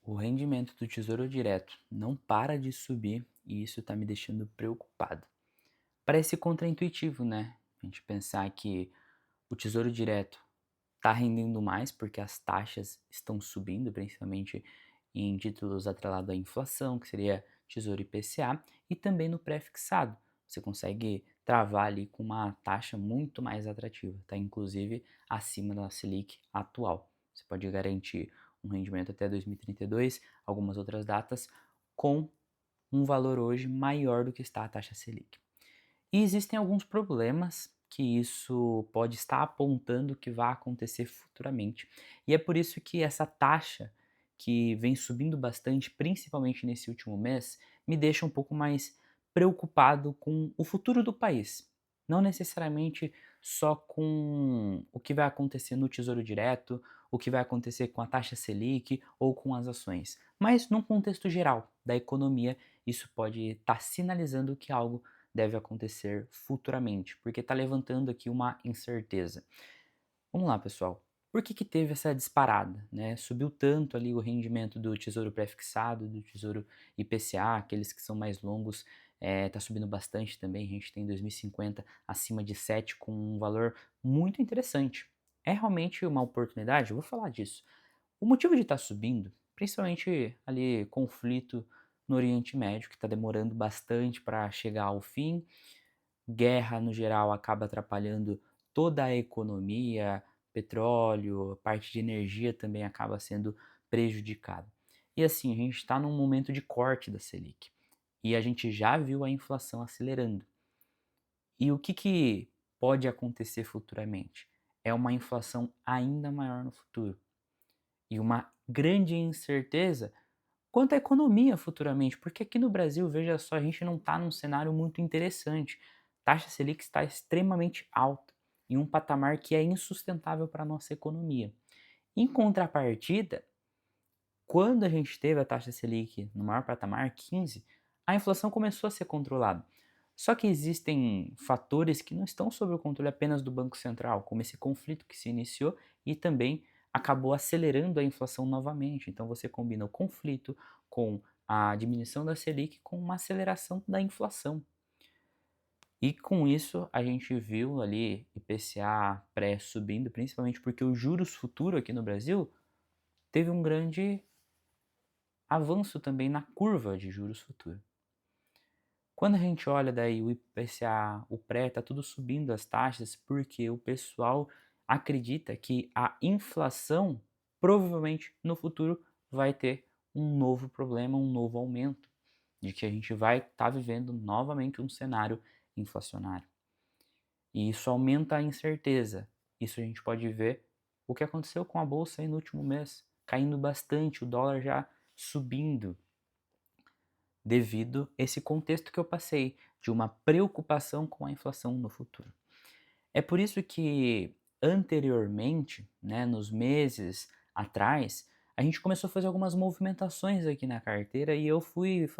O rendimento do Tesouro Direto não para de subir e isso está me deixando preocupado. Parece contraintuitivo, né? A gente pensar que o Tesouro Direto está rendendo mais porque as taxas estão subindo, principalmente em títulos atrelados à inflação, que seria Tesouro IPCA, e também no pré-fixado. Você consegue travar ali com uma taxa muito mais atrativa, tá? Inclusive acima da Selic atual. Você pode garantir um rendimento até 2032, algumas outras datas, com um valor hoje maior do que está a taxa Selic. E existem alguns problemas que isso pode estar apontando que vai acontecer futuramente. E é por isso que essa taxa, que vem subindo bastante, principalmente nesse último mês, me deixa um pouco mais preocupado com o futuro do país. Não necessariamente só com o que vai acontecer no Tesouro Direto, o que vai acontecer com a taxa Selic ou com as ações, mas num contexto geral da economia, isso pode estar sinalizando que algo deve acontecer futuramente, porque está levantando aqui uma incerteza. Vamos lá, pessoal. Por que teve essa disparada, né? Subiu tanto ali o rendimento do Tesouro Pré-fixado, do Tesouro IPCA, aqueles que são mais longos, tá subindo bastante também. A gente tem 2050 acima de 7 com um valor muito interessante. É realmente uma oportunidade? Eu vou falar disso. O motivo de estar subindo, principalmente ali conflito no Oriente Médio, que está demorando bastante para chegar ao fim. Guerra, no geral, acaba atrapalhando toda a economia, petróleo, parte de energia também acaba sendo prejudicada. E assim, a gente está num momento de corte da Selic e a gente já viu a inflação acelerando. E o que pode acontecer futuramente? É uma inflação ainda maior no futuro e uma grande incerteza quanto à economia futuramente, porque aqui no Brasil, veja só, a gente não está num cenário muito interessante. A taxa Selic está extremamente alta, em um patamar que é insustentável para a nossa economia. Em contrapartida, quando a gente teve a taxa Selic no maior patamar, 15, a inflação começou a ser controlada. Só que existem fatores que não estão sob o controle apenas do Banco Central, como esse conflito que se iniciou e também acabou acelerando a inflação novamente. Então você combina o conflito com a diminuição da Selic com uma aceleração da inflação. E com isso a gente viu ali IPCA pré subindo, principalmente porque os juros futuro aqui no Brasil teve um grande avanço também na curva de juros futuro. Quando a gente olha daí o IPCA, o pré, tá tudo subindo as taxas porque o pessoal acredita que a inflação provavelmente no futuro vai ter um novo problema, um novo aumento, de que a gente vai estar vivendo novamente um cenário inflacionário. E isso aumenta a incerteza. Isso a gente pode ver o que aconteceu com a bolsa aí no último mês, caindo bastante, o dólar já subindo devido a esse contexto que eu passei, de uma preocupação com a inflação no futuro. É por isso que anteriormente, né, nos meses atrás, a gente começou a fazer algumas movimentações aqui na carteira e eu fui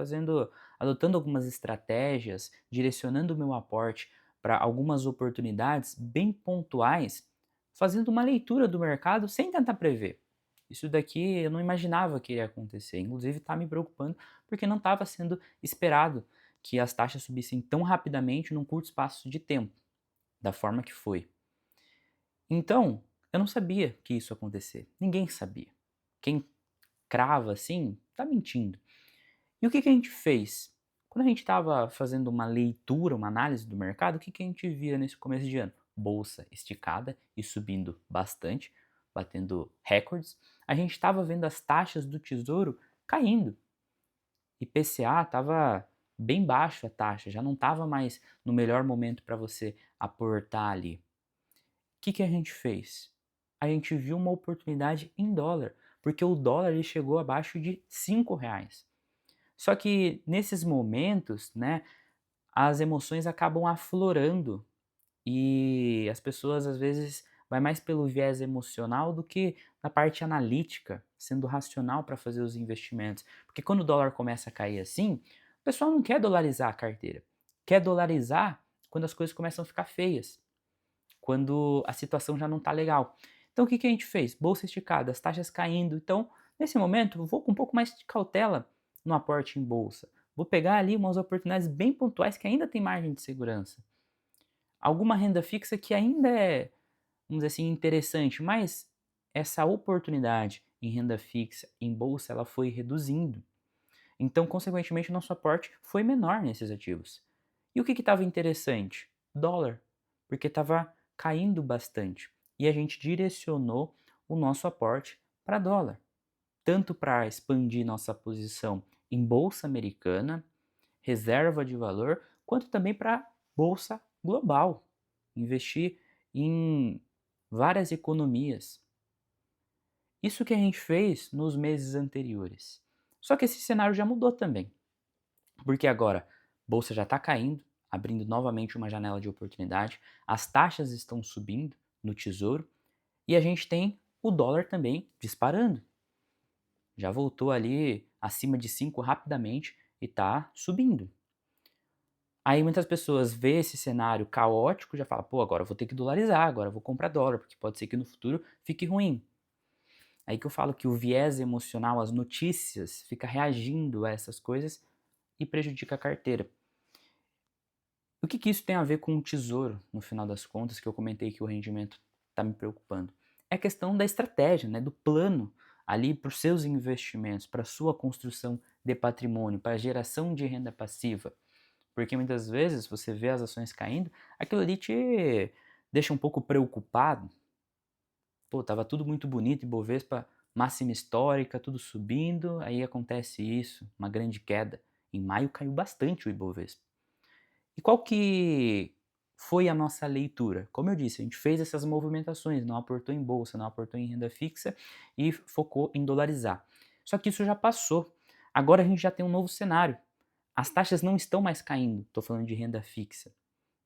adotando algumas estratégias, direcionando o meu aporte para algumas oportunidades bem pontuais, fazendo uma leitura do mercado sem tentar prever. Isso daqui eu não imaginava que iria acontecer, inclusive está me preocupando porque não estava sendo esperado que as taxas subissem tão rapidamente num curto espaço de tempo, da forma que foi. Então, eu não sabia que isso ia acontecer. Ninguém sabia. Quem crava assim, tá mentindo. E o que a gente fez? Quando a gente estava fazendo uma leitura, uma análise do mercado, o que a gente via nesse começo de ano? Bolsa esticada e subindo bastante, batendo recordes. A gente estava vendo as taxas do tesouro caindo. IPCA estava bem baixo a taxa, já não estava mais no melhor momento para você aportar ali. Que a gente fez? A gente viu uma oportunidade em dólar, porque o dólar ele chegou abaixo de R$ 5. Só que nesses momentos, né, as emoções acabam aflorando e as pessoas às vezes vai mais pelo viés emocional do que na parte analítica, sendo racional para fazer os investimentos. Porque quando o dólar começa a cair assim, o pessoal não quer dolarizar a carteira. Quer dolarizar quando as coisas começam a ficar feias, quando a situação já não está legal. Então o que a gente fez? Bolsa esticada, as taxas caindo, então Nesse momento, eu vou com um pouco mais de cautela no aporte em bolsa. Vou pegar ali umas oportunidades bem pontuais que ainda tem margem de segurança. Alguma renda fixa que ainda é, vamos dizer assim, interessante, mas essa oportunidade em renda fixa, em bolsa, ela foi reduzindo. Então, consequentemente, nosso aporte foi menor nesses ativos. E o que estava interessante? Dólar, porque estava caindo bastante. E a gente direcionou o nosso aporte para dólar, tanto para expandir nossa posição em bolsa americana, reserva de valor, quanto também para bolsa global, investir em várias economias. Isso que a gente fez nos meses anteriores. Só que esse cenário já mudou também. Porque agora, a bolsa já está caindo, abrindo novamente uma janela de oportunidade, as taxas estão subindo no tesouro e a gente tem o dólar também disparando. Já voltou ali acima de 5 rapidamente e está subindo. Aí muitas pessoas vê esse cenário caótico e já fala, pô, agora eu vou ter que dolarizar, agora eu vou comprar dólar, porque pode ser que no futuro fique ruim. Aí que eu falo que o viés emocional, as notícias, fica reagindo a essas coisas e prejudica a carteira. O que isso tem a ver com o tesouro, no final das contas, que eu comentei que o rendimento está me preocupando? É a questão da estratégia, né, do plano ali para os seus investimentos, para a sua construção de patrimônio, para a geração de renda passiva. Porque muitas vezes você vê as ações caindo, aquilo ali te deixa um pouco preocupado. Pô, tava tudo muito bonito, Ibovespa máxima histórica, tudo subindo, aí acontece isso, uma grande queda. Em maio caiu bastante o Ibovespa. E qual que foi a nossa leitura? Como eu disse, a gente fez essas movimentações, não aportou em bolsa, não aportou em renda fixa e focou em dolarizar. Só que isso já passou. Agora a gente já tem um novo cenário. As taxas não estão mais caindo, estou falando de renda fixa.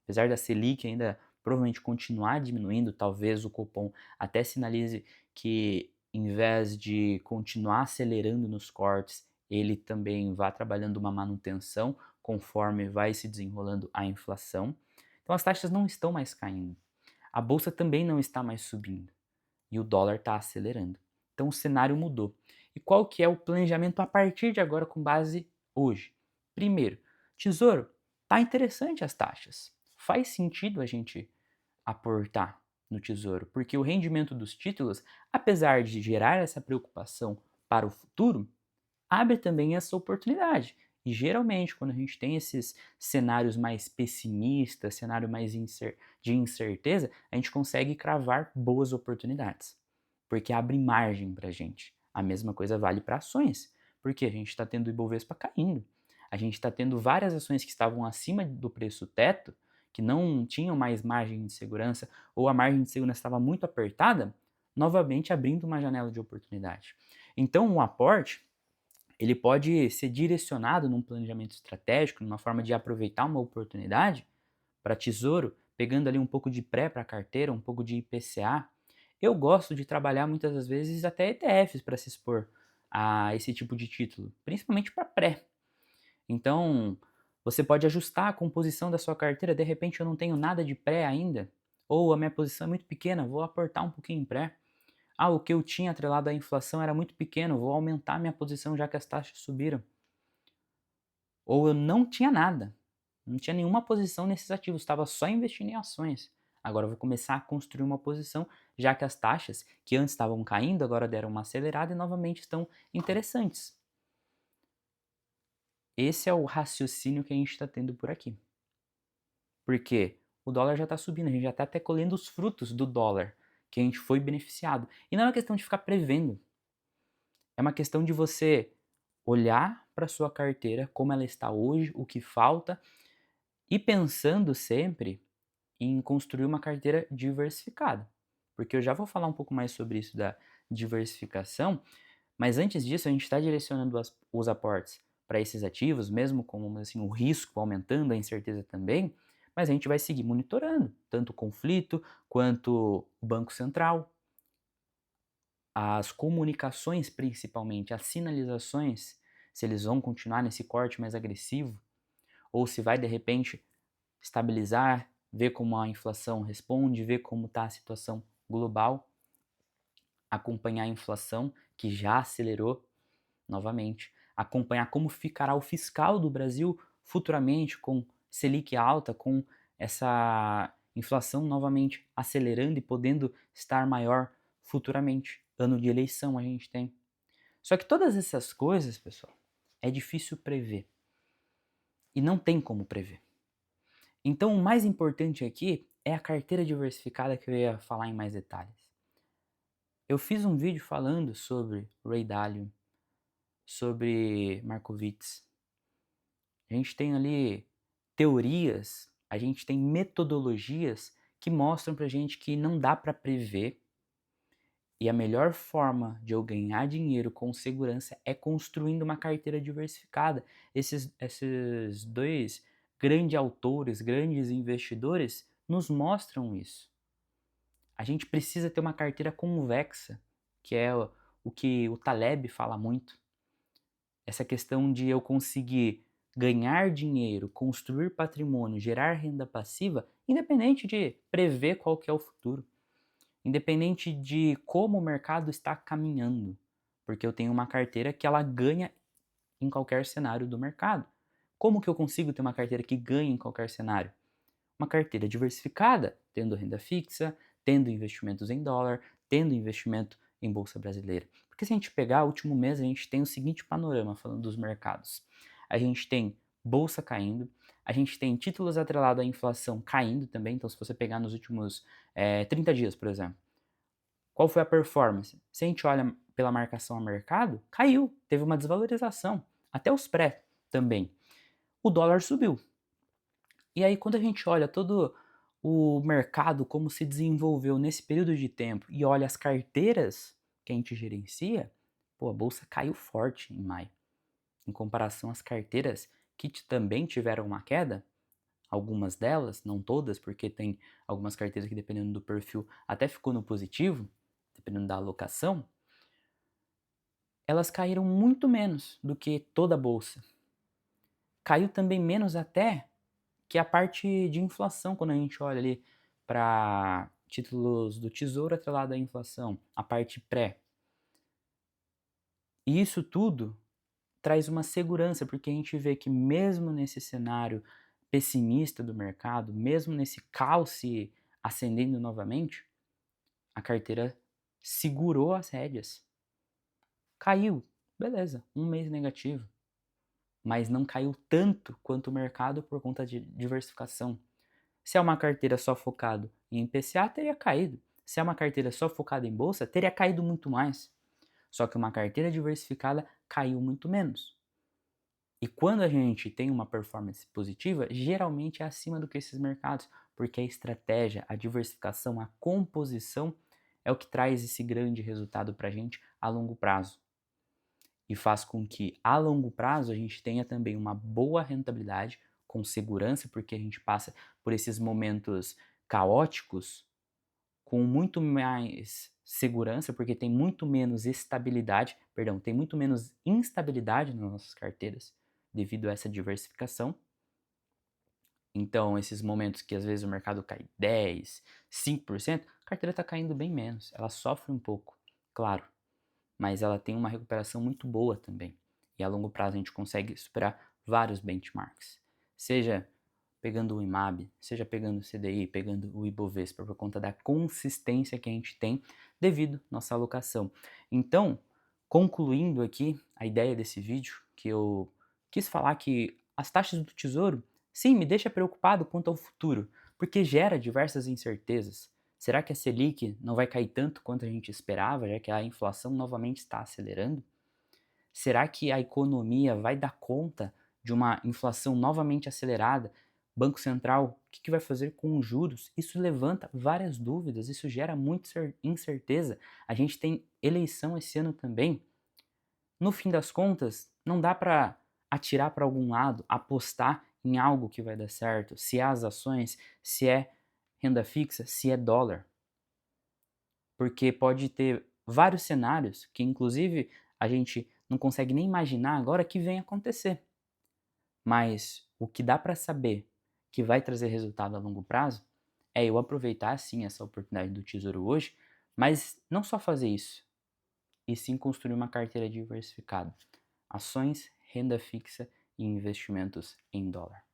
Apesar da Selic ainda provavelmente continuar diminuindo, talvez o Copom até sinalize que em vez de continuar acelerando nos cortes, ele também vá trabalhando uma manutenção conforme vai se desenrolando a inflação. Então as taxas não estão mais caindo. A bolsa também não está mais subindo e o dólar está acelerando. Então o cenário mudou. E qual que é o planejamento a partir de agora com base hoje? Primeiro, tesouro, tá interessante as taxas. Faz sentido a gente aportar no tesouro, porque o rendimento dos títulos, apesar de gerar essa preocupação para o futuro, abre também essa oportunidade. E geralmente, quando a gente tem esses cenários mais pessimistas, cenário mais de incerteza, a gente consegue cravar boas oportunidades, porque abre margem para a gente. A mesma coisa vale para ações, porque a gente está tendo o Ibovespa caindo. A gente está tendo várias ações que estavam acima do preço teto, que não tinham mais margem de segurança, ou a margem de segurança estava muito apertada, novamente abrindo uma janela de oportunidade. Então, o aporte ele pode ser direcionado num planejamento estratégico, numa forma de aproveitar uma oportunidade para tesouro, pegando ali um pouco de pré para carteira, um pouco de IPCA. Eu gosto de trabalhar muitas das vezes até ETFs para se expor a esse tipo de título, principalmente para pré. Então, você pode ajustar a composição da sua carteira, de repente eu não tenho nada de pré ainda, ou a minha posição é muito pequena, vou aportar um pouquinho em pré. Ah, o que eu tinha atrelado à inflação era muito pequeno, vou aumentar minha posição já que as taxas subiram. Ou eu não tinha nada, não tinha nenhuma posição nesses ativos, estava só investindo em ações. Agora eu vou começar a construir uma posição, já que as taxas, que antes estavam caindo, agora deram uma acelerada e novamente estão interessantes. Esse é o raciocínio que a gente está tendo por aqui. Porque o dólar já está subindo, a gente já está até colhendo os frutos do dólar, que a gente foi beneficiado. E não é uma questão de ficar prevendo. É uma questão de você olhar para sua carteira, como ela está hoje, o que falta, e pensando sempre em construir uma carteira diversificada. Porque eu já vou falar um pouco mais sobre isso da diversificação, mas antes disso a gente está direcionando os aportes para esses ativos, mesmo com assim, o risco aumentando, a incerteza também, mas a gente vai seguir monitorando, tanto o conflito quanto o Banco Central, as comunicações principalmente, as sinalizações, se eles vão continuar nesse corte mais agressivo, ou se vai de repente estabilizar, ver como a inflação responde, ver como está a situação global, acompanhar a inflação, que já acelerou novamente, acompanhar como ficará o fiscal do Brasil futuramente com Selic alta, com essa inflação novamente acelerando e podendo estar maior futuramente. Ano de eleição a gente tem. Só que todas essas coisas, pessoal, é difícil prever. E não tem como prever. Então, o mais importante aqui é a carteira diversificada que eu ia falar em mais detalhes. Eu fiz um vídeo falando sobre Ray Dalio, sobre Markowitz. A gente tem ali teorias, a gente tem metodologias que mostram pra gente que não dá para prever e a melhor forma de eu ganhar dinheiro com segurança é construindo uma carteira diversificada. Esses dois grandes autores, grandes investidores, nos mostram isso. A gente precisa ter uma carteira convexa, que é o que o Taleb fala muito. Essa questão de eu conseguir ganhar dinheiro, construir patrimônio, gerar renda passiva, independente de prever qual que é o futuro. Independente de como o mercado está caminhando, porque eu tenho uma carteira que ela ganha em qualquer cenário do mercado. Como que eu consigo ter uma carteira que ganha em qualquer cenário? Uma carteira diversificada, tendo renda fixa, tendo investimentos em dólar, tendo investimento em bolsa brasileira. Porque se a gente pegar o último mês, a gente tem o seguinte panorama falando dos mercados. A gente tem bolsa caindo, a gente tem títulos atrelados à inflação caindo também, então se você pegar nos últimos 30 dias, por exemplo, qual foi a performance? Se a gente olha pela marcação a mercado, caiu, teve uma desvalorização, até os pré também. O dólar subiu. E aí quando a gente olha todo o mercado, como se desenvolveu nesse período de tempo e olha as carteiras que a gente gerencia, pô, a bolsa caiu forte em maio. Em comparação às carteiras que também tiveram uma queda, algumas delas, não todas, porque tem algumas carteiras que dependendo do perfil até ficou no positivo, dependendo da alocação, elas caíram muito menos do que toda a bolsa. Caiu também menos até que a parte de inflação, quando a gente olha ali para títulos do Tesouro atrelado à inflação, a parte pré. E isso tudo traz uma segurança, porque a gente vê que mesmo nesse cenário pessimista do mercado, mesmo nesse caos se acendendo novamente, a carteira segurou as rédeas. Caiu, beleza, um mês negativo, mas não caiu tanto quanto o mercado por conta de diversificação. Se é uma carteira só focada em IPCA, teria caído. Se é uma carteira só focada em bolsa, teria caído muito mais. Só que uma carteira diversificada caiu muito menos. E quando a gente tem uma performance positiva, geralmente é acima do que esses mercados, porque a estratégia, a diversificação, a composição é o que traz esse grande resultado para a gente a longo prazo. E faz com que a longo prazo a gente tenha também uma boa rentabilidade, com segurança, porque a gente passa por esses momentos caóticos com muito mais segurança, porque tem muito menos estabilidade, perdão, tem muito menos instabilidade nas nossas carteiras devido a essa diversificação. Então, esses momentos que às vezes o mercado cai 10, 5%, a carteira está caindo bem menos. Ela sofre um pouco, claro, mas ela tem uma recuperação muito boa também. E a longo prazo a gente consegue superar vários benchmarks. Seja pegando o IMAB, seja pegando o CDI, pegando o Ibovespa, por conta da consistência que a gente tem devido à nossa alocação. Então, concluindo aqui a ideia desse vídeo, que eu quis falar que as taxas do Tesouro, sim, me deixa preocupado quanto ao futuro, porque gera diversas incertezas. Será que a Selic não vai cair tanto quanto a gente esperava, já que a inflação novamente está acelerando? Será que a economia vai dar conta de uma inflação novamente acelerada? Banco Central, o que vai fazer com os juros? Isso levanta várias dúvidas, isso gera muita incerteza. A gente tem eleição esse ano também. No fim das contas, não dá para atirar para algum lado, apostar em algo que vai dar certo, se é as ações, se é renda fixa, se é dólar. Porque pode ter vários cenários que, inclusive, a gente não consegue nem imaginar agora que vem acontecer. Mas o que dá para saber que vai trazer resultado a longo prazo eu aproveitar sim essa oportunidade do Tesouro hoje, mas não só fazer isso, e sim construir uma carteira diversificada: ações, renda fixa e investimentos em dólar.